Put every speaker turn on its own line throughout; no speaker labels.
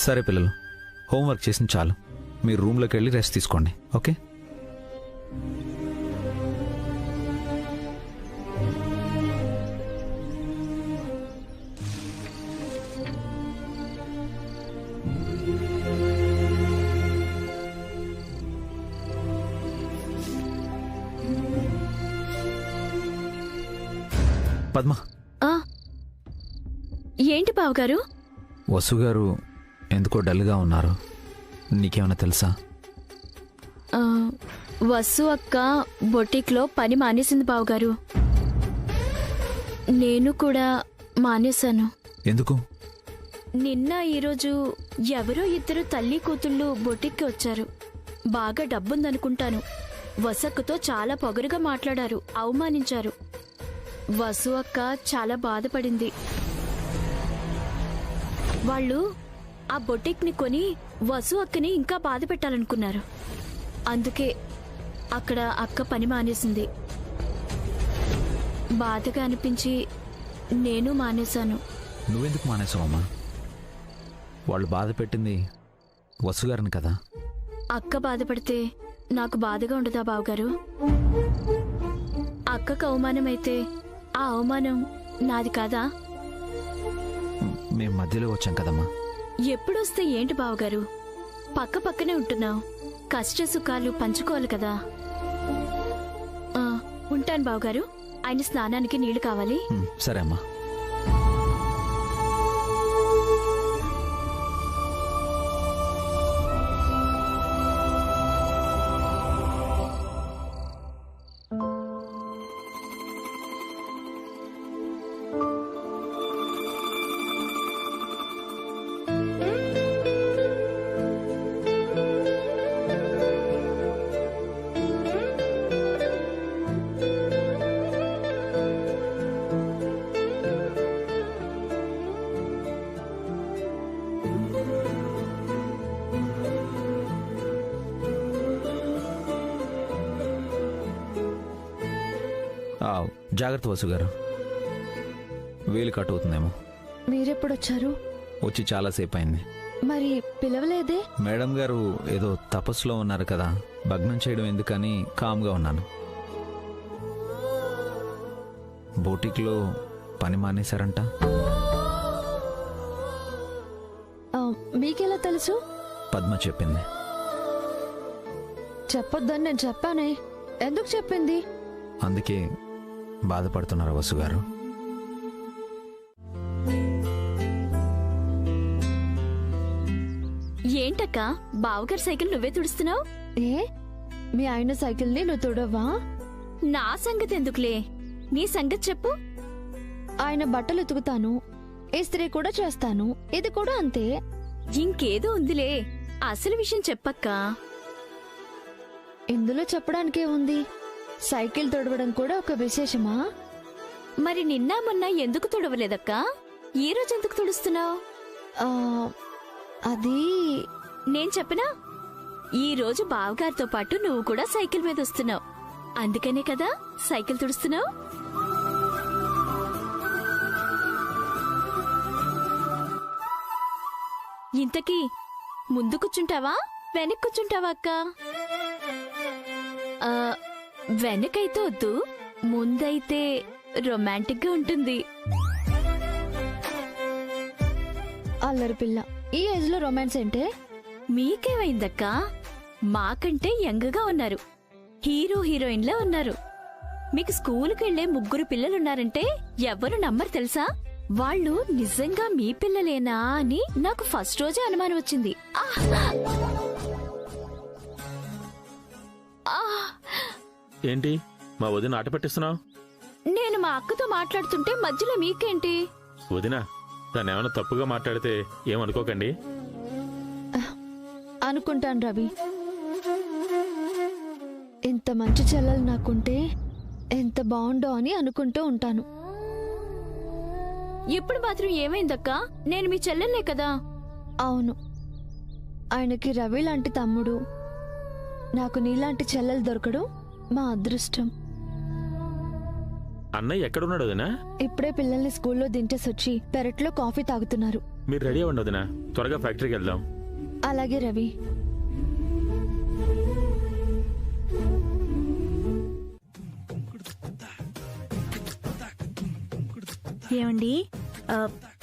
సరే పిల్లలు, హోంవర్క్ చేసింది చాలు. మీరు రూమ్లోకి వెళ్ళి రెస్ట్ తీసుకోండి. ఓకే? పద్మ,
ఏంటి బావగారు?
వసు గారు ఎందుకో డల్గా ఉన్నారు. నీకేమైనా తెలుసా?
వసు అక్క బొటిక్లో పని మానేసింది బావగారు. నేను కూడా మానేశాను.
ఎందుకు?
నిన్న ఈరోజు ఎవరో ఇద్దరు తల్లి కూతుళ్ళు బొటిక్కి వచ్చారు. బాగా డబ్బుందనుకుంటాను. వసక్కతో చాలా పొగరుగా మాట్లాడారు, అవమానించారు. వసు అక్క చాలా బాధపడింది. వాళ్ళు ఆ బొటిక్ని కొని వసు అక్కని ఇంకా బాధ పెట్టాలనుకున్నారు. అందుకే అక్కడ అక్క పని మానేసింది. బాధగా అనిపించి నేను మానేశాను.
నువ్వెందుకు మానేసావమ్మా? వాళ్ళు బాధ పెట్టింది వసుగారిని కదా.
అక్క బాధపడితే నాకు బాధగా ఉండదా బావగారు? అక్కకు అవమానమైతే ఆ అవమానం నాది కాదా?
మేం మధ్యలో వచ్చాం కదమ్మా.
ఎప్పుడొస్తే ఏంటి బావగారు? పక్క పక్కనే ఉంటున్నావు. కష్ట సుఖాలు పంచుకోవాలి కదా. ఉంటాను బావగారు. ఆయన స్నానానికి నీళ్లు కావాలి.
సరే అమ్మా. జాగ్రత్త వసు గారు, వేలు కట్ అవుతుందేమో.
మీరెప్పుడొచ్చారు?
వచ్చి చాలాసేపు అయింది.
మరి పిలవలేదే?
మేడం గారు ఏదో తపస్సులో ఉన్నారు కదా, భగ్నం చేయడం ఎందుకని కామ్గా ఉన్నాను. బోటిక్లో పని మానేశారంట.
మీకెలా తెలుసు?
పద్మ చెప్పింది.
చెప్పొద్దని నేను చెప్పానే. ఎందుకు చెప్పింది?
అందుకే బాధపడుతున్నారు వసు గారు.
ఏంటక్క, బావగారి సైకిల్ నువ్వే తుడుస్తున్నావు?
ఏ, మీ ఆయన సైకిల్ని నువ్వు తుడవా?
నా సంగతి ఎందుకులే, నీ సంగతి చెప్పు.
ఆయన బట్టలు ఉతుకుతాను, ఇస్త్రీ కూడా చేస్తాను. ఇది కూడా అంతే.
ఇంకేదో ఉందిలే, అసలు విషయం చెప్పక్కా.
ఇందులో చెప్పడానికే ఉంది. సైకిల్ తొడవడం కూడా ఒక విశేషమా?
మరి నిన్న మొన్న ఎందుకు తుడవలేదక్కా? ఈ రోజు ఎందుకు తుడుస్తున్నావు?
అది
నేను చెప్పనా? ఈ రోజు బావగారితో పాటు నువ్వు కూడా సైకిల్ మీద వస్తున్నావు, అందుకనే కదా సైకిల్ తుడుస్తున్నావు. ఇంతకీ ముందు కూర్చుంటావా వెనక్కి కూర్చుంటావా అక్క? వెనకైతే వద్దు, ముందైతే రొమాంటిక్ గా ఉంటుంది.
అల్లరి పిల్ల, ఈ ఏజ్ లో రొమాన్స్ ఏంటే?
మీకేమైందక్కా? మాకంటే యంగ్గా ఉన్నారు, హీరో హీరోయిన్లా ఉన్నారు. మీకు స్కూలుకి వెళ్లే 3 పిల్లలున్నారంటే ఎవరు నమ్మరు తెలుసా? వాళ్ళు నిజంగా మీ పిల్లలేనా అని నాకు ఫస్ట్ రోజే అనుమానం వచ్చింది.
ఏంటి మా వదిన ఆట పట్టిస్తున్నావు?
నేను మా అక్కతో మాట్లాడుతుంటే మధ్యలో మీకేంటి?
వదిన, తనేమైనా తప్పుగా మాట్లాడితే ఏమనుకోకండి.
అనుకుంటాను రవి. ఇంత మంచి చెల్లెలు నాకుంటే ఎంత బాగుండో అని అనుకుంటూ ఉంటాను.
ఇప్పుడు మాత్రం ఏమైందక్కా? నేను మీ చెల్లెల్నే కదా.
అవును, ఆయనకి రవి లాంటి తమ్ముడు, నాకు నీలాంటి చెల్లెలు దొరకడం మా అదృష్టం.
అన్నయ్య ఎక్కడున్నాడు వదినా?
ఇప్పుడే పిల్లల్ని స్కూల్లో దించేసి వచ్చి పెరట్లో కాఫీ తాగుతున్నారు.
మీరు రెడీ అవ్వండి వదినా, త్వరగా ఫ్యాక్టరీకి వెళ్దాం.
అలాగే రవి.
ఏమండి,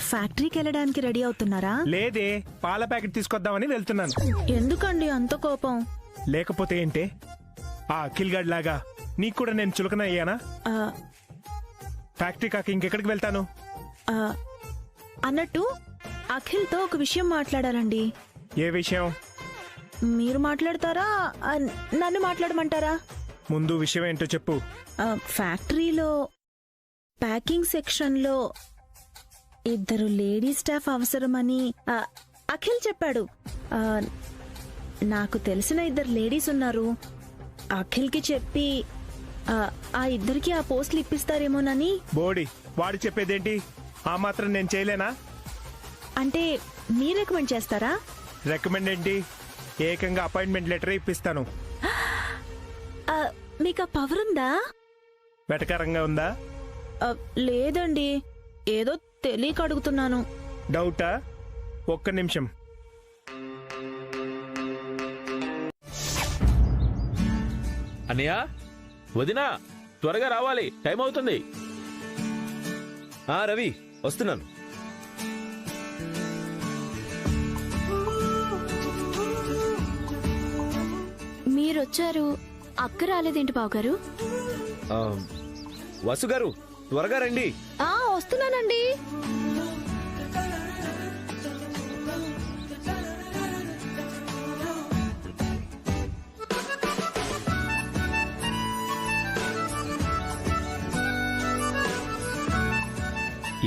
ఫ్యాక్టరీకి వెళ్ళడానికి రెడీ అవుతున్నారా?
లేదే, పాల ప్యాకెట్ తీసుకొద్దామని వెళ్తున్నాను.
ఎందుకండి అంత కోపం?
లేకపోతే ఏంటే, ఆ అఖిల్ గడ్ లాగా నీకు కూడా నేను చులకన అయ్యానా?
ఆ,
ఫ్యాక్టరీ కాక ఇంకెక్కడికి వెళ్తాను?
ఆ, అన్నట్టు అఖిల్తో ఒక విషయం మాట్లాడాలండి.
ఏ విషయం?
మీరు మాట్లాడతారా, నన్ను మాట్లాడమంటారా?
ముందు విషయం ఏంటో చెప్పు.
ఫ్యాక్టరీలో ప్యాకింగ్ సెక్షన్లో 2 లేడీ స్టాఫ్ అవసరమని అఖిల్ చెప్పాడు. నాకు తెలిసిన 2 లేడీస్ ఉన్నారు. అఖిల్కి చెప్పి ఆ 2కి ఆ పోస్టులు ఇప్పిస్తారేమోనని.
బోడి, వాడు చెప్పేదేంటి? ఆ మాత్రం నేను చేయలేనా?
అంటే మీరు రికమెండ్ చేస్తారా?
రికమెండ్ ఏంటి, ఏకంగా అపాయింట్మెంట్ లెటర్ ఇప్పిస్తాను.
మీకు ఆ పవర్ ఉందా?
వెటకారంగా ఉందా?
లేదండి, ఏదో తెలియక అడుగుతున్నాను.
డౌటా? ఒక్క నిమిషం.
అన్నయ్య, వదినా, త్వరగా రావాలి, టైం అవుతుంది.
రవి వస్తున్నాను.
మీరొచ్చారు, అక్క రాలేదేంటి బావగారు?
వసు గారు త్వరగా రండి.
వస్తున్నానండి.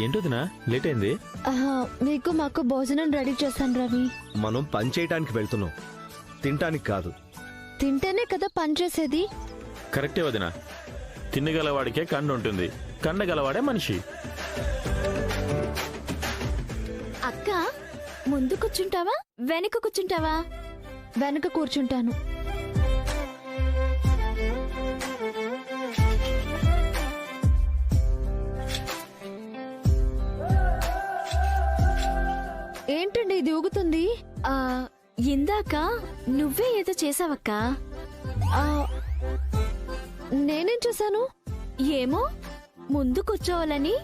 ఏంటోదినా, లేట్ అయింది?
మీకు మాకు భోజనం రెడీ చేశాను రవి.
మనం పని చేయటానికి వెళ్తున్నాం, తినటానికి కాదు.
తింటేనే కదా పని చేసేది.
కరెక్టే వదినా, తిన్నగలవాడికే కన్ను ఉంటుంది, కన్నగలవాడే మనిషి.
అక్క, ముందు కూర్చుంటావా వెనక కూర్చుంటావా?
వెనక కూర్చుంటాను. ఏంటండి ఇది ఊగుతుంది?
ఇందాక నువ్వే ఏదో చేసావక్క.
నేనేం చేశాను?
ఏమో, ముందు కూర్చోవాలని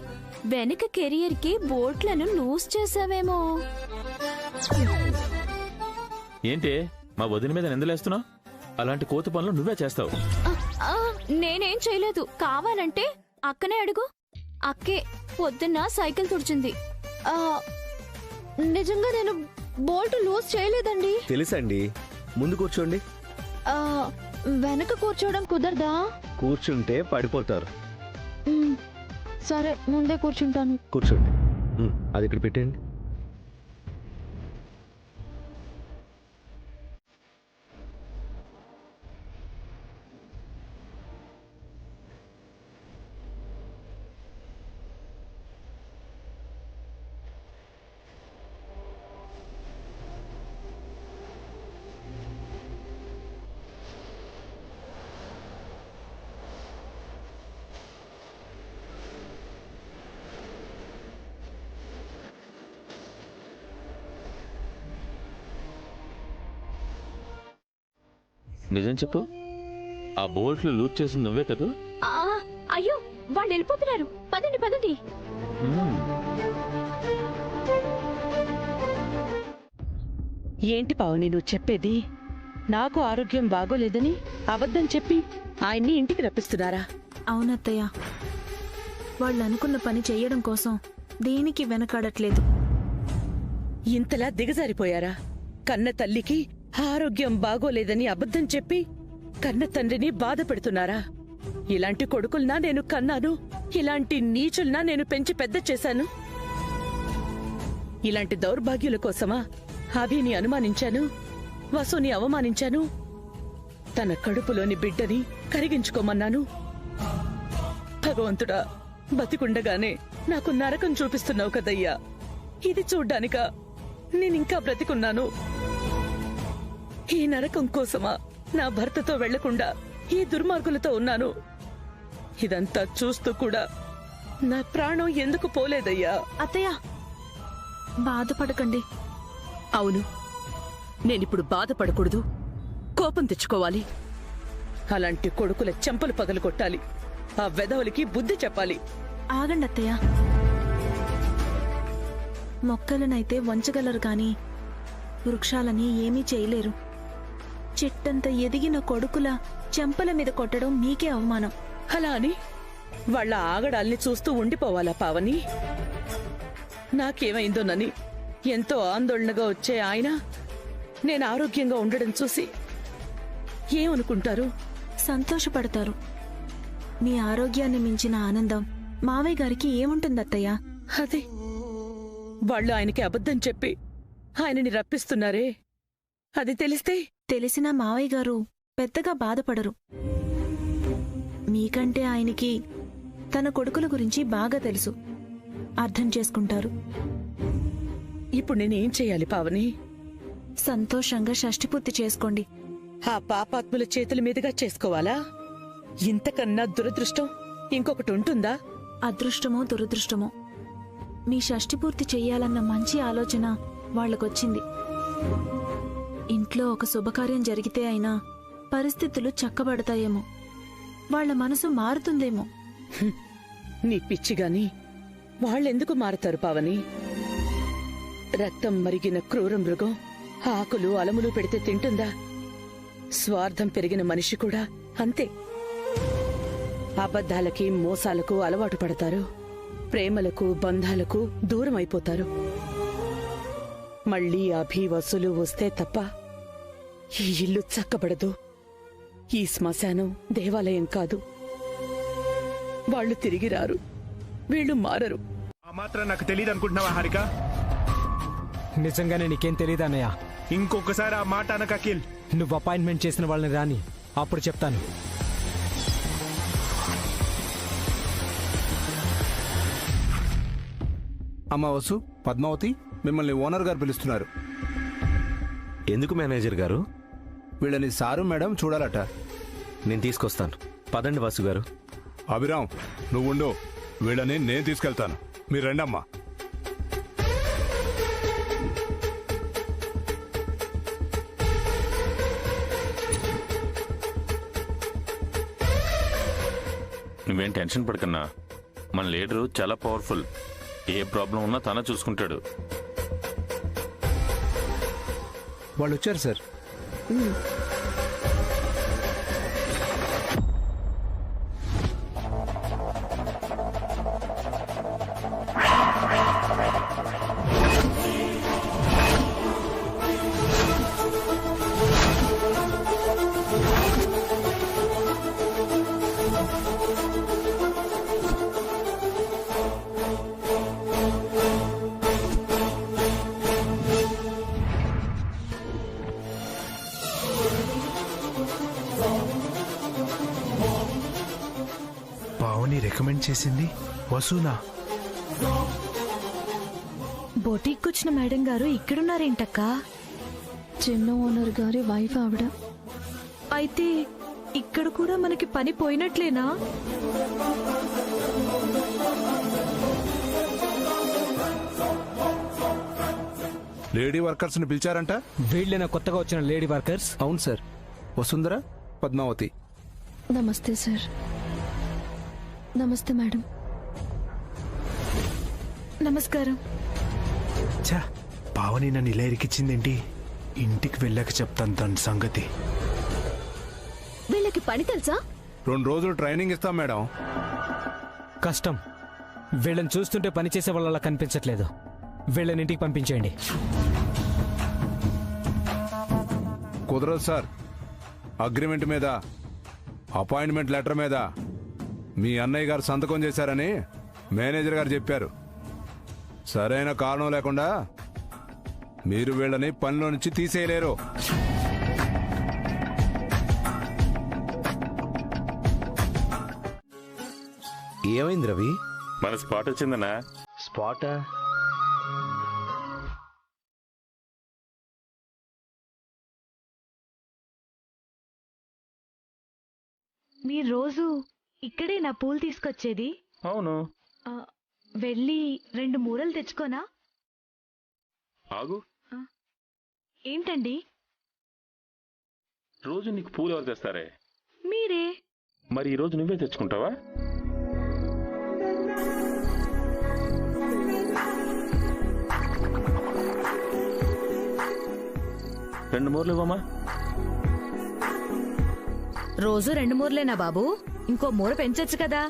వెనక కెరియర్ కి బోట్లను లూజ్ చేసావేమో.
ఏంటి మా వదిన మీద నిందలేస్తున్నావు? అలాంటి కోతి పనులు నువ్వే చేస్తావు.
నేనేం చేయలేదు, కావాలంటే అక్కనే అడుగు. అక్కే పొద్దున్న సైకిల్ తుడిచింది.
నిజంగా నేను బోల్ట్ లూజ్ చేయలేదండి.
తెలుసండి, ముందు కూర్చోండి.
వెనక కూర్చోవడం కుదరదా?
కూర్చుంటే పడిపోతారు.
సరే, ముందే కూర్చుంటాను.
కూర్చోండి. అది ఇక్కడ పెట్టండి.
నిజం చెప్పు, ఆ బోల్ట్లు లూజ్ చేసింది నువ్వే కదా?
అయ్యో, వాళ్ళు వెళ్ళిపోతున్నారు. పదండి పదండి.
ఏంటి పావని నువ్వు చెప్పేది? నాకు ఆరోగ్యం బాగోలేదని అబద్ధం చెప్పి ఆయన్ని ఇంటికి రప్పిస్తున్నారా?
అవునత్తయ్య, వాళ్ళు అనుకున్న పని చెయ్యడం కోసం దేనికి వెనకాడట్లేదు.
ఇంతలా దిగజారిపోయారా? కన్న తల్లికి ఆరోగ్యం బాగోలేదని అబద్ధం చెప్పి కన్న తండ్రిని బాధ పెడుతున్నారా? ఇలాంటి కొడుకుల్నా నేను కన్నాను? ఇలాంటి నీచుల్నా నేను పెంచి పెద్ద చేశాను? ఇలాంటి దౌర్భాగ్యుల కోసమా అభిని అనుమానించాను, వసుని అవమానించాను, తన కడుపులోని బిడ్డని కరిగించుకోమన్నాను? భగవంతుడా, బతికుండగానే నాకు నరకం చూపిస్తున్నావు కదయ్యా. ఇది చూడ్డానికా నేనింకా బ్రతికున్నాను? ఈ నరకం కోసమా నా భర్తతో వెళ్లకుండా ఈ దుర్మార్గులతో ఉన్నాను? ఇదంతా చూస్తూ కూడా నా ప్రాణం ఎందుకు పోలేదయ్యా?
అత్తయ్య బాధపడకండి.
అవును, నేనిప్పుడు బాధపడకూడదు, కోపం తెచ్చుకోవాలి. అలాంటి కొడుకుల చెంపలు పగలు కొట్టాలి. ఆ వెధవలకి బుద్ధి చెప్పాలి.
ఆగండి అత్తయ్య. మొక్కలనైతే వంచగలరు కాని వృక్షాలని ఏమీ చేయలేరు. చెట్టంత ఎదిగిన కొడుకుల చెంపల మీద కొట్టడం మీకే అవమానం.
అలా అని వాళ్ళ ఆగడాల్ని చూస్తూ ఉండిపోవాలా పావని? నాకేమైందోనని ఎంతో ఆందోళనగా వచ్చే ఆయన నేను ఆరోగ్యంగా ఉండడం చూసి ఏమనుకుంటారు?
సంతోషపడతారు. మీ ఆరోగ్యాన్ని మించిన ఆనందం మావయ్య గారికి ఏముంటుంది అత్తయ్య?
అదే, వాళ్ళు ఆయనకి అబద్ధం చెప్పి ఆయనని రప్పిస్తున్నారే, అది తెలిస్తే
తెలిసిన మావయ్య గారు పెద్దగా బాధపడరు. మీకంటే ఆయనకి తన కొడుకుల గురించి బాగా తెలుసు, అర్థం చేసుకుంటారు.
ఇప్పుడు నేనేం చెయ్యాలి పావని?
సంతోషంగా షష్ఠిపూర్తి చేసుకోండి.
ఆ పాపాత్ముల చేతుల మీదుగా చేసుకోవాలా? ఇంతకన్నా దురదృష్టం ఇంకొకటి ఉంటుందా?
అదృష్టమో దురదృష్టమో మీ షష్ఠిపూర్తి చెయ్యాలన్న మంచి ఆలోచన వాళ్లకొచ్చింది. ఇంట్లో ఒక శుభకార్యం జరిగితే అయినా పరిస్థితులు చక్కబడతాయేమో, వాళ్ల మనసు మారుతుందేమో.
నీ పిచ్చిగాని వాళ్ళెందుకు మారతారు పావని? రక్తం మరిగిన క్రూర మృగం ఆకులు అలములు పెడితే తింటుందా? స్వార్థం పెరిగిన మనిషి కూడా అంతే. అబద్ధాలకి మోసాలకు అలవాటు పడతారు. ప్రేమలకు బంధాలకు దూరం అయిపోతారు. మళ్లీ అభివసులు వస్తే తప్ప ఈ ఇల్లు చక్కబడదు. ఈ శ్మశానం దేవాలయం కాదు. వాళ్ళు తిరిగి రారు, వీళ్ళు మారరు.
ఆ మాత్రం నాకు తెలియదు అనుకుంటున్నావా హారిక?
నిజంగానే నీకేం తెలియదు అన్నయ్య.
ఇంకొకసారి ఆ మాట అనక అఖిల్.
నువ్వు అపాయింట్మెంట్ చేసిన వాళ్ళని రాని, అప్పుడు చెప్తాను.
అమ్మ వసు, పద్మావతి, మిమ్మల్ని ఓనర్ గారు పిలుస్తున్నారు.
ఎందుకు మేనేజర్ గారు?
వీళ్ళని సారు మేడం చూడాలట.
నేను తీసుకొస్తాను. పదండి వాసు గారు.
అభిరామ్, నువ్వు ఉండు, వీళ్ళని నేను తీసుకెళ్తాను. మీరు రండమ్మా.
నువ్వేం టెన్షన్ పడకన్నా, మన లీడరు చాలా పవర్ఫుల్. ఏ ప్రాబ్లం ఉన్నా తన చూసుకుంటాడు.
వాళ్ళు వచ్చారు సార్.
పావని రికమెండ్ చేసింది వసూనా?
బొటీక్ వచ్చిన మేడం గారు ఇక్కడున్నారేంటక్కా?
చిన్న ఓనర్ గారి వైఫ్ ఆవిడ.
అయితే ఇక్కడ కూడా మనకి పని పోయినట్లేనా?
లేడీ వర్కర్స్ ని పిలిచారంట.
వీళ్ళేనా కొత్తగా వచ్చిన లేడీ వర్కర్స్?
అవును సార్. వసుంధర, పద్మావతి.
నమస్తే సార్. నమస్తే మేడం.
నమస్కారం.
ఛా, పావని నన్ను ఇలా ఇరికిచ్చిందేంటి? ఇంటికి వెళ్ళాక చెప్తాను తన సంగతి.
వీళ్ళకి పని తెలుసా?
2 రోజులు ట్రైనింగ్ ఇస్తాం మేడం.
కష్టం. వీళ్ళని చూస్తుంటే పని చేసే వాళ్ళ కనిపించట్లేదు. వీళ్ళని ఇంటికి పంపించేయండి.
కుదరదు సార్. అగ్రిమెంట్ మీద, అపాయింట్మెంట్ లెటర్ మీద మీ అన్నయ్య గారు సంతకం చేశారని మేనేజర్ గారు చెప్పారు. సరైన కారణం లేకుండా మీరు వీళ్ళని పనిలో నుంచి తీసేయలేరు.
ఏమైంది రవి?
మన స్పాట్ వచ్చిందన్నా.
స్పాటా?
మీరు రోజు ఇక్కడే నా పూలు తీసుకొచ్చేది.
అవును.
వెళ్ళి 2 మూరలు తెచ్చుకోనా?
ఆగు.
ఏంటండి?
రోజు నీకు పూలు ఎవరు తెస్తారే?
మీరే.
మరి ఈ రోజు నువ్వే తెచ్చుకుంటావా? రెండు మూరలు ఇవ్వమా.
రోజు 2 మూరలేనా బాబు? ఇంకో మూర పెంచొచ్చు కదా.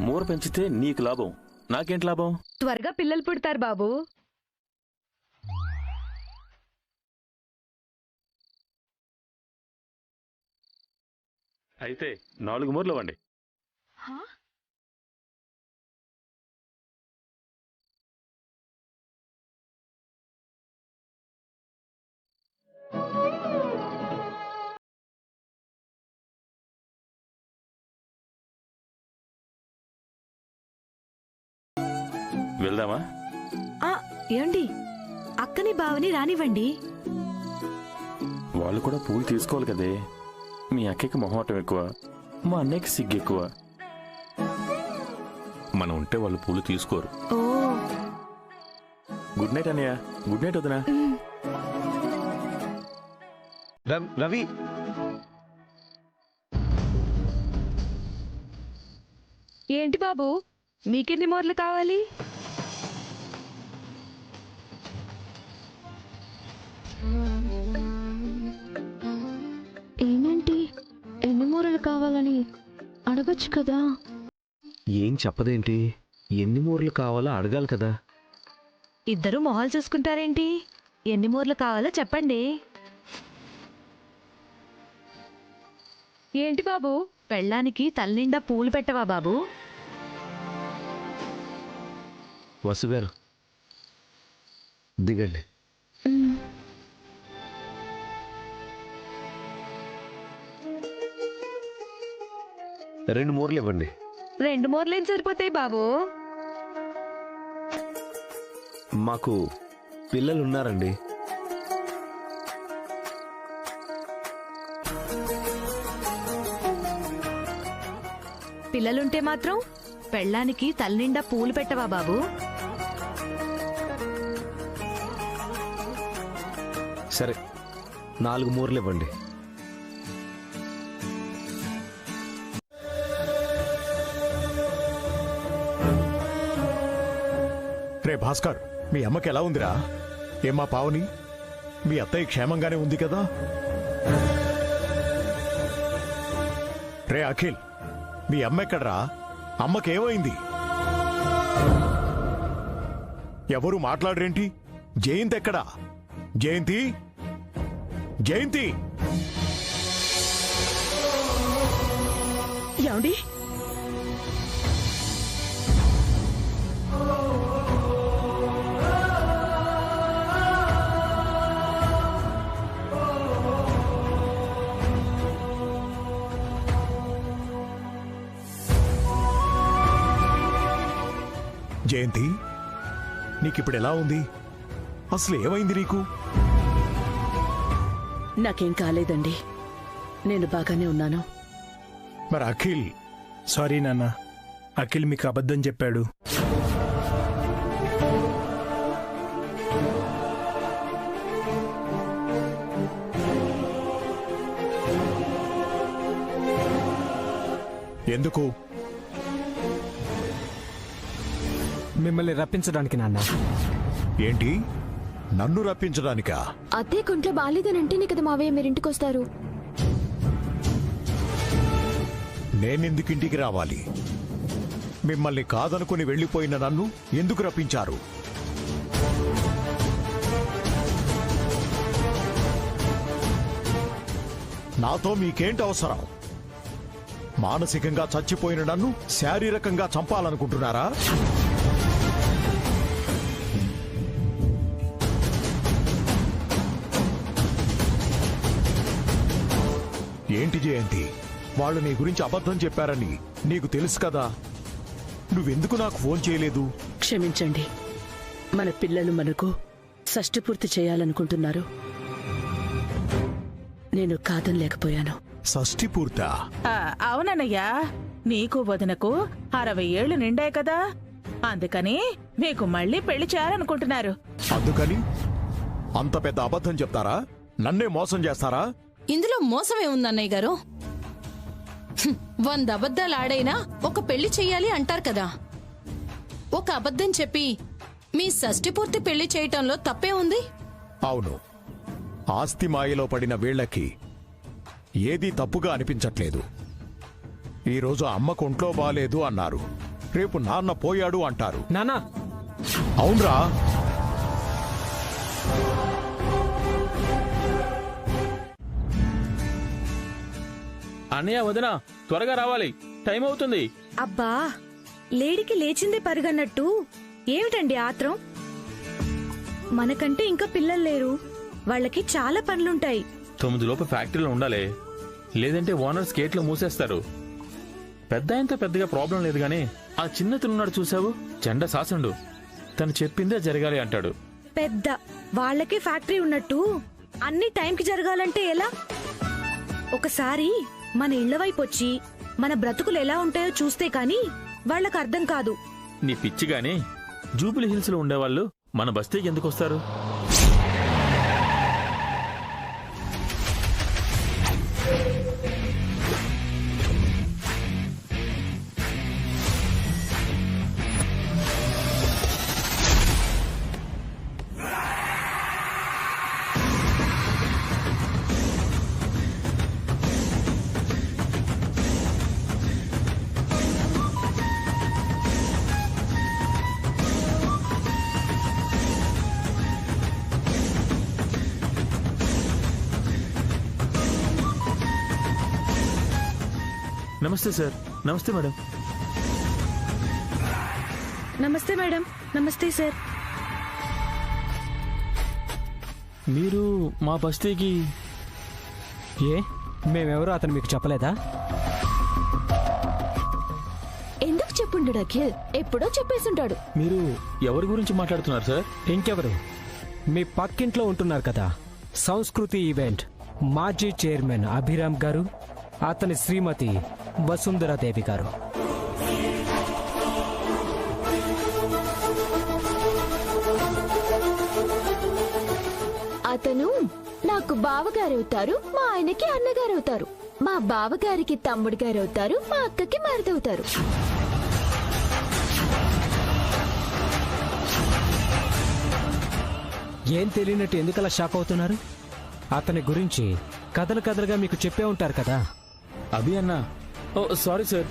మూర పెంచితే నీకు లాభం, నాకేంటి లాభం?
త్వరగా పిల్లలు పుడతారు బాబు.
అయితే 4 మూరలు ఇవ్వండి. వెళ్దామా?
ఏమండి, అక్కని బావని రానివ్వండి.
వాళ్ళు కూడా పూలు తీసుకోవాలి కదే. మీ అక్కకి మొహమాటం ఎక్కువ, మా అన్నయ్యకి సిగ్గు ఎక్కువ. మనం ఉంటే వాళ్ళు పూలు తీసుకోరు.
ఓ,
గుడ్ నైట్ అన్నయ్య. గుడ్ నైట్ వదినా.
రవి,
ఏంటి బాబు, మీకెన్ని మూరలు కావాలి?
ఏంటి ఎన్ని మూరలు కావాలని అడగచ్చు కదా.
ఏం చెప్పదేంటి? ఎన్ని మూరలు కావాలో అడగాలి కదా.
ఇద్దరు మొహాలు చూసుకుంటారేంటి? ఎన్ని మూరలు కావాలో చెప్పండి. ఏంటి బాబు, పెళ్ళానికి తలనిండా పూలు పెట్టవా బాబు?
వసుగారు దిగండి. రెండు మూరలు ఇవ్వండి.
2 మూరలేం సరిపోతాయి బాబు?
మాకు పిల్లలు ఉన్నారండి.
పిల్లలుంటే మాత్రం పెళ్ళానికి తలనిండా పూలు పెట్టవా బాబు?
సరే 4 మూరలు ఇవ్వండి.
రే భాస్కర్, మీ అమ్మకి ఎలా ఉందిరా? ఏమ్మా పావని, మీ అత్తయ్య క్షేమంగానే ఉంది కదా? రే అఖిల్, మీ అమ్మ ఎక్కడ్రా? అమ్మకేమైంది? ఎవరు మాట్లాడరేంటి? జయంతి ఎక్కడా? జయంతి, జయంతి!
ఏమండి?
జయంతి, నీకిప్పుడు ఎలా ఉంది? అసలు ఏమైంది నీకు?
నాకేం కాలేదండి, నేను బాగానే ఉన్నాను.
మరి అఖిల్?
సారీ నాన్న, అఖిల్ మీకు అబద్ధం చెప్పాడు.
ఎందుకు?
మిమ్మల్ని రప్పించడానికి నాన్న.
ఏంటి, నన్ను రప్పించడానికా?
అదే కొంట్లో బాలేదనంటేనే కదా మావయ్య మీరింటికి వస్తారు.
నేనెందుకింటికి రావాలి? మిమ్మల్ని కాదనుకుని వెళ్ళిపోయిన నన్ను ఎందుకు రప్పించారు? నాతో మీకేంటి అవసరం? మానసికంగా చచ్చిపోయిన నన్ను శారీరకంగా చంపాలనుకుంటున్నారా? ఏంటి జయంతి, వాళ్ళు నీ గురించి అబద్ధం చెప్పారని నీకు తెలుసు కదా. నువ్వెందుకు నాకు ఫోన్ చేయలేదు?
క్షమించండి, మన పిల్లలు మనకు షష్ఠి పూర్తి చేయాలనుకుంటున్నారు. నేను కాదనలేకపోయాను.
షష్ఠి పూర్తా?
అవునన్నయ్యా,
నీకు వదినకు 60 ఏళ్లు నిండాయి కదా, అందుకని మీకు మళ్ళీ పెళ్లి చేయాలనుకుంటున్నారు.
అందుకని అంత పెద్ద అబద్ధం చెప్తారా? నన్నే మోసం చేస్తారా?
ఇందులో మోసమే ఉంది అన్నయ్య గారు. 100 అబద్ధాలు ఆడైనా ఒక పెళ్లి చెయ్యాలి అంటారు కదా. ఒక అబద్ధం చెప్పి మీ షష్ఠి పూర్తి పెళ్లి చేయటంలో తప్పే ఉంది?
అవును, ఆస్తి మాయలో పడిన వీళ్ళకి ఏదీ తప్పుగా అనిపించట్లేదు. ఈరోజు అమ్మకు ఒంట్లో బాలేదు అన్నారు, రేపు నాన్న పోయాడు అంటారు.
నానా
అవునరా,
అన్నయ్య వదిన త్వరగా రావాలి, టైం అవుతుంది.
అబ్బా, లేడికి లేచిందే పరుగన్నట్టు ఏమిటండి ఆత్రం? మనకంటే ఇంకా పిల్లలు లేరు, వాళ్ళకి చాలా పనులుంటాయి.
9 లోపు ఫ్యాక్టరీలో ఉండాలి, లేదంటే ఓనర్స్ గేట్లు మూసేస్తారు. పెద్ద ఆయనతో పెద్దగా ప్రాబ్లం లేదు గానీ ఆ చిన్నతనున్నాడు చూసావు, చెండ శాసనుడు, తను చెప్పిందే జరగాలి అంటాడు.
పెద్ద వాళ్ళకే ఫ్యాక్టరీ ఉన్నట్టు అన్ని టైంకి జరగాలంటే ఎలా? ఒకసారి మన ఇళ్ల వైపు వచ్చి మన బ్రతుకులు ఎలా ఉంటాయో చూస్తే కాని వాళ్ళకు అర్థం కాదు.
నీ పిచ్చిగాని జూబిలీ హిల్స్ లో ఉండేవాళ్ళు మన బస్తీకి ఎందుకు వస్తారు? నమస్తే సార్. నమస్తే మేడం.
నమస్తే మేడం. నమస్తే సార్.
మీరు మా బస్తీకి
ఏ మేమెవరో అతను మీకు చెప్పలేదా?
ఎందుకు చెప్పుండడు అఖిల్, ఎప్పుడో చెప్పేసుంటాడు.
మీరు ఎవరి గురించి మాట్లాడుతున్నారు సార్?
ఇంకెవరు, మీ పక్కింట్లో ఉంటున్నారు కదా, సంస్కృతి ఈవెంట్ మాజీ చైర్మన్ అభిరామ్ గారు, అతని శ్రీమతి వసుంధరాదేవి గారు.
అతను నాకు బావగారవుతారు, మా ఆయనకి అన్నగారవుతారు, మా బావగారికి తమ్ముడు గారవుతారు, మా అక్కకి మరదవుతారు.
ఏం తెలియనట్టు ఎందుకలా షాక్ అవుతున్నారు? అతని గురించి కథలు కథలుగా మీకు చెప్పే ఉంటారు కదా.
అభి అన్న, ఓ సారీ సార్,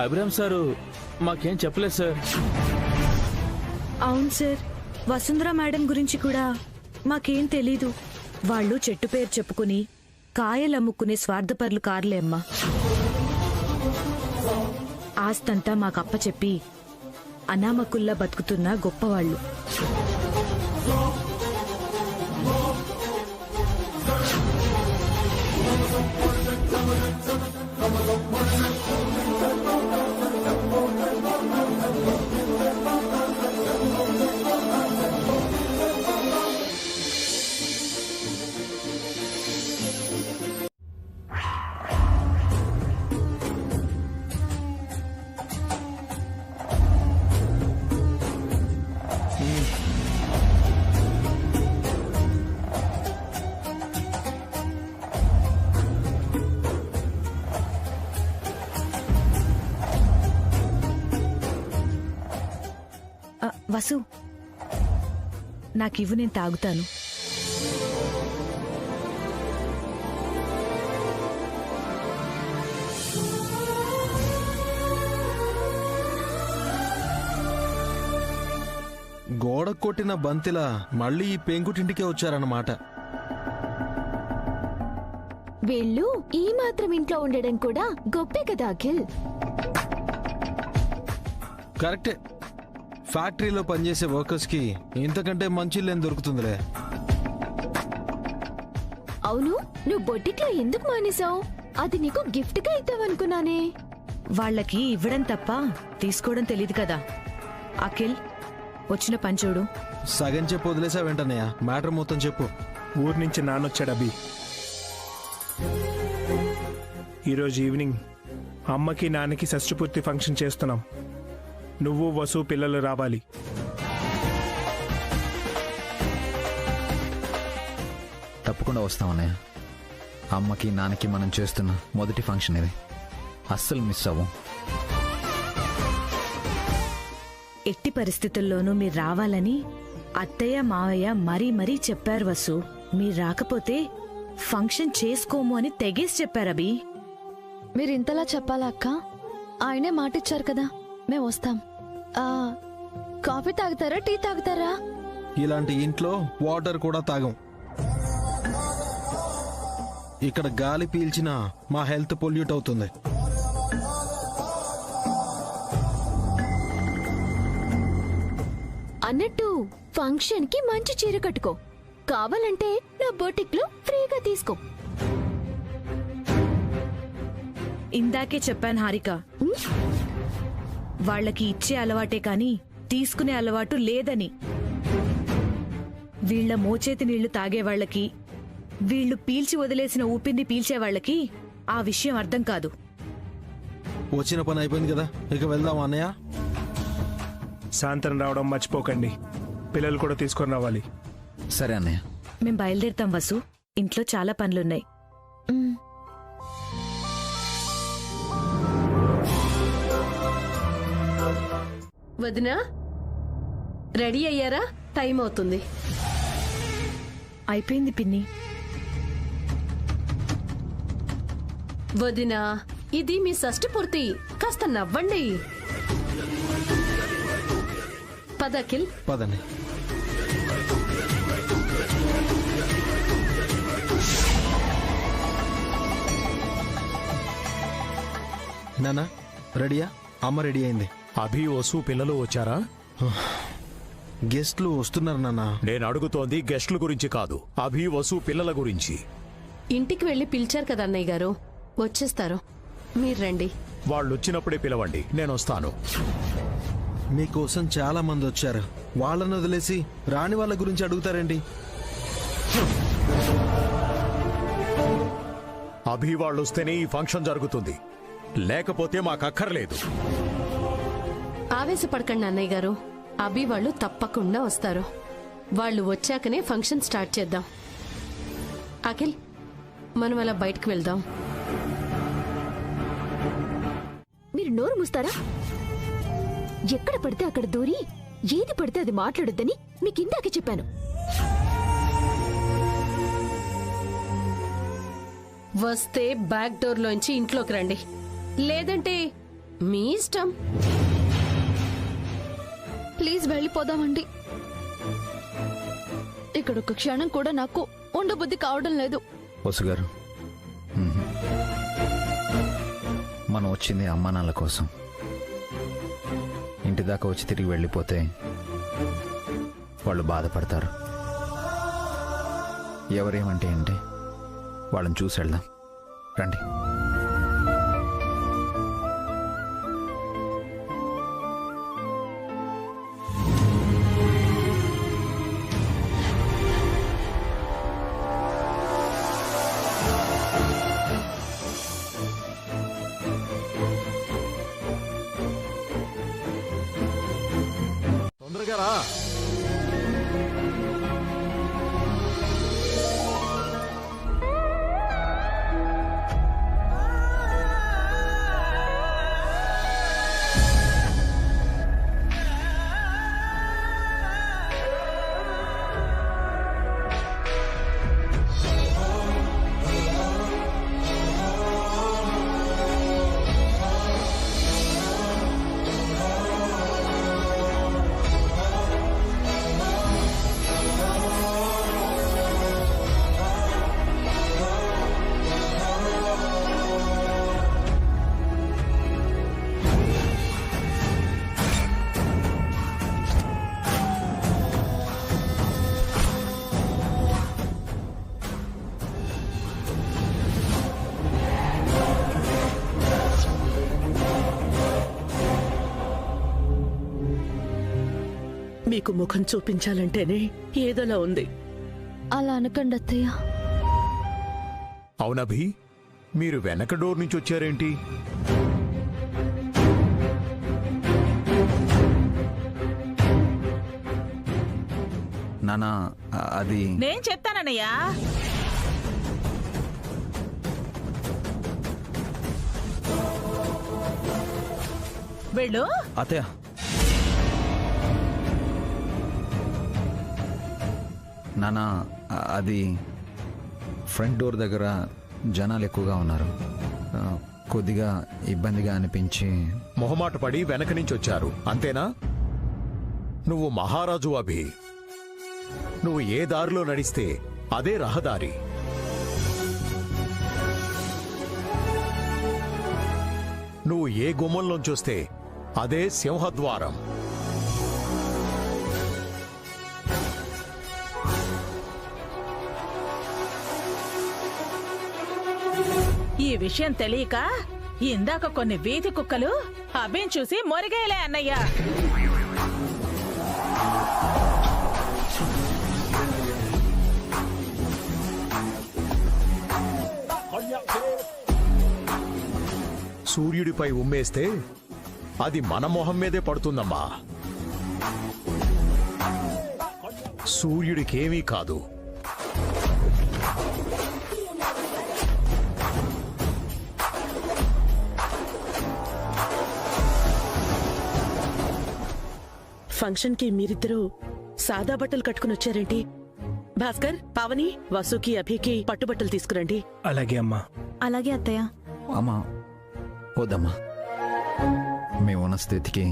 అభిరామ్ సారు మాకేం చెప్పలేదు సార్.
అవును సార్, వసుంధర మేడం గురించి కూడా మాకేం తెలీదు. వాళ్ళు చెట్టు పేరు చెప్పుకుని కాయలమ్ముకునే స్వార్థపరులు కారులే అమ్మా. ఆస్తంతా మాకప్ప చెప్పి అనామకుల్లా బతుకుతున్న గొప్పవాళ్ళు. వసు, నాకివ్వు, నేను తాగుతాను.
గోడ కొట్టిన బంతిలా మళ్ళీ ఈ పెంకుటింటికే వచ్చారన్నమాట.
వీళ్ళు ఈ మాత్రం ఇంట్లో ఉండడం కూడా గొప్పే కదా అఖిల్.
కరెక్టే, ఫ్యాక్టరీలో పనిచేసే వర్కర్స్ కి ఇంతకంటే మంచి ఇల్లేం దొరుకుతుందిలే.
అవును, నువ్వు బొట్టిక్లో ఎందుకు మానేశావు? అది నీకు గిఫ్ట్ గా ఇద్దామనుకున్నానే.
వాళ్ళకి ఇవ్వడం తప్ప తీసుకోవడం తెలీదు కదా. అఖిల్, వచ్చిన పంచోడు.
సగం చెప్పు వదిలేసా వెంటనే, మ్యాటర్ మొత్తం చెప్పు.
ఊరి నుంచి నాన్నొచ్చాడు అభి. ఈరోజు ఈవినింగ్ అమ్మకి నాన్నకి షష్ఠపూర్తి ఫంక్షన్ చేస్తున్నాం. నువ్వు వసు పిల్లలు రావాలి.
తప్పకుండా వస్తాం అన్నయ్య. అమ్మకి నాన్నకి మనం చేస్తున్న మొదటి ఫంక్షన్ ఇది. అస్సలు మిస్ అవ్వం.
ఎట్టి పరిస్థితుల్లోనూ మీరు రావాలని అత్తయ్య మావయ్య మరీ మరీ చెప్పారు వసు. మీరు రాకపోతే ఫంక్షన్ చేసుకోము అని తెగేసి చెప్పారబి.
మీరు ఇంతలా చెప్పాలా అక్క? ఆయనే మాటిచ్చారు కదా, మేము వస్తాం. కాఫీ తాగుతారా, టీ తాగుతారా?
ఇలాంటి ఇంట్లో వాటర్ కూడా తాగం. ఇక్కడ గాలి పీల్చినా మా హెల్త్ పొల్యూట్ అవుతుంది.
అన్నట్టు ఫంక్షన్ కి మంచి చీర కట్టుకో. కావాలంటే నా బొటిక్ లో ఫ్రీగా తీసుకో.
ఇందాకే చెప్పాను హారిక, వాళ్ళకి ఇచ్చే అలవాటే కాని తీసుకునే అలవాటు లేదని. వీళ్ల మోచేతి నీళ్లు తాగే వాళ్ళకి, వీళ్లు పీల్చి వదిలేసిన ఊపిరిని పీల్చే వాళ్ళకి ఆ విషయం అర్థం కాదు.
వచ్చిన పని అయిపోయింది కదా, ఇక వెళ్దాం అన్నయ్య.
సాయంత్రం రావడం మర్చిపోకండి. పిల్లలు కూడా తీసుకొని రావాలి.
సరే అన్నయ్య.
మేం బయలుదేరుతాం వసు, ఇంట్లో చాలా పనులున్నాయి.
వదినా, రెడీ అయ్యారా? టైం అవుతుంది.
అయిపోయింది పిన్ని.
వదినా, ఇది మీ షష్ఠి పూర్తి, కాస్త నవ్వండి. పదకిల్
పదండి. నానా రెడీయా? అమ్మ రెడీ అయింది.
అభి వసు పిల్లలు వచ్చారా?
గెస్ట్లు వస్తున్నారు నాన్న.
నేను అడుగుతోంది గెస్ట్ల గురించి కాదు, అభి వసు పిల్లల గురించి.
ఇంటికి వెళ్లి పిలిచారు కదా అన్నయ్య గారు, వచ్చేస్తారు. మీరు రండి.
వాళ్ళు వచ్చినప్పుడే పిలవండి, నేను వస్తాను.
మీకోసం చాలా మంది వచ్చారు. వాళ్ళని వదిలేసి రాని వాళ్ళ గురించి అడుగుతారేంటి?
అభి వాళ్ళు వస్తేనే ఈ ఫంక్షన్ జరుగుతుంది, లేకపోతే మాకక్కర్లేదు.
ఆవేశపడకండి అన్నయ్య గారు, అభి వాళ్ళు తప్పకుండా వస్తారు. వాళ్ళు వచ్చాకనే ఫంక్షన్ స్టార్ట్ చేద్దాం. అఖిల్, మనం అలా బయటకు వెళ్దాం.
మీరు నోరు మూస్తారా? ఎక్కడ పడితే అక్కడ దూరి ఏది పడితే అది మాట్లాడొద్దని మీకు ఇందాకే చెప్పాను.
వస్తే బ్యాక్ డోర్ లోంచి ఇంట్లోకి రండి, లేదంటే మీ ఇష్టం.
ప్లీజ్ వెళ్ళిపోదామండి. ఇక్కడ ఒక క్షణం కూడా నాకు ఉండబుద్ధి కావడం లేదు.
వసు గారు, మనం వచ్చింది అమ్మా నాన్నల కోసం. ఇంటి దాకా వచ్చి తిరిగి వెళ్ళిపోతే వాళ్ళు బాధపడతారు. ఎవరేమంటే ఏంటి, వాళ్ళని చూసి వెళ్దాం రండి.
తొందరగా రా.
మీకు ముఖం చూపించాలంటేనే ఏదోలా ఉంది.
అలా అనకండి అత్తయ్య.
అవునభి, మీరు వెనక డోర్ నుంచి వచ్చారేంటి?
నానా అది
నేను చెప్తానన్నయ్యా. వెళ్ళు.
అత్తయ్య
నానా అది ఫ్రంట్ డోర్ దగ్గర జనాలు ఎక్కువగా ఉన్నారు. కొద్దిగా ఇబ్బందిగా అనిపించి
మొహమాట పడి వెనక నుంచి వచ్చారు అంతేనా? నువ్వు మహారాజు అభి. నువ్వు ఏ దారిలో నడిస్తే అదే రహదారి. నువ్వు ఏ గుమ్మంలోంచొస్తే అదే సింహద్వారం.
ఈ విషయం తెలియక ఇందాక కొన్ని వీధి కుక్కలు అభిని చూసి మొరిగేలే అన్నయ్య.
సూర్యుడిపై ఉమ్మేస్తే అది మన మొహం మీదే పడుతుందమ్మా. సూర్యుడికేమీ కాదు.
ఫంక్షన్ కి మీరిద్దరూ సాదా బట్టలు కట్టుకుని వచ్చారేంటి? భాస్కర్, పావని, వసుకి, అభికి పట్టుబట్టలు తీసుకురండి.
అలాగే అమ్మా.
అలాగే అత్తయ్య.
అమ్మా వద్దమ్మా, మేమున్న స్థితికి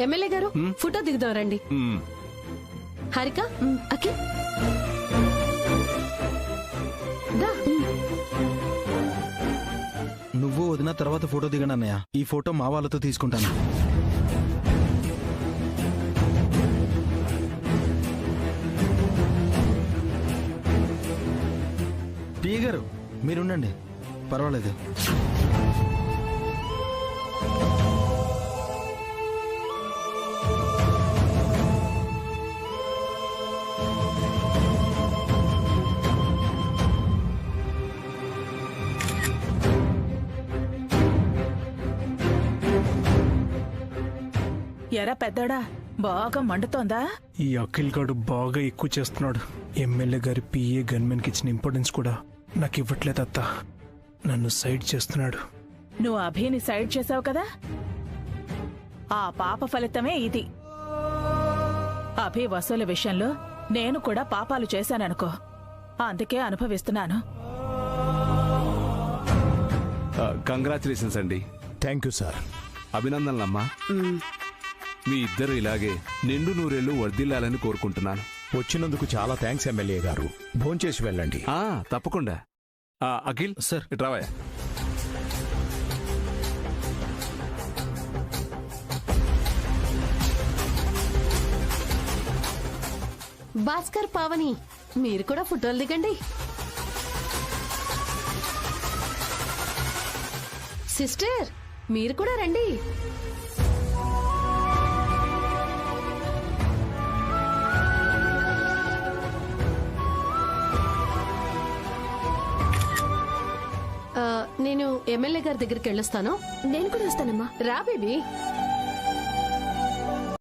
ఎమ్మెల్యే గారు ఫోటో దిగుదాం రండి. హారిక, అఖిల్
నువ్వు వదిన తర్వాత ఫోటో దిగండి అన్నయ్య. ఈ ఫోటో మా వాళ్ళతో తీసుకుంటాను. టీ గారు మీరుండండి, పర్వాలేదు.
ఎరా పెద్దోడా, బాగా మండుతోందా?
ఈ అఖిల్ గాడు బాగా ఎక్కువ చేస్తున్నాడు. ఎమ్మెల్యే గారి పిఏ గన్మెన్ కి ఇచ్చిన ఇంపార్టెన్స్ కూడా నాకు ఇవ్వట్లేదు అత్త. నన్ను సైడ్ చేస్తున్నాడు.
నువ్వు అభిని సైడ్ చేసావు కదా, ఆ పాప ఫలితమే ఇది. అభి వసూల విషయంలో నేను కూడా పాపాలు చేశాననుకో, అందుకే అనుభవిస్తున్నాను.
కంగ్రాచులేషన్స్ అండి.
Thank you sir.
అభినందనలమ్మా. మీ ఇద్దరు ఇలాగే నిండు నూరేళ్లు వర్ధిల్లాలని కోరుకుంటున్నాను.
వచ్చినందుకు చాలా థ్యాంక్స్ ఎమ్మెల్యే గారు. భోంచేసి వెళ్ళండి.
తప్పకుండా. అఖిల్
సార్,
రావయ్య.
భాస్కర్, పావని మీరు కూడా ఫోటోలు దిగండి. సిస్టర్ మీరు కూడా రండి. నేను ఎమ్మెల్యే గారి దగ్గరికి వెళ్ళొస్తాను.
నేను కూడా వస్తానమ్మా.
రా బేబీ.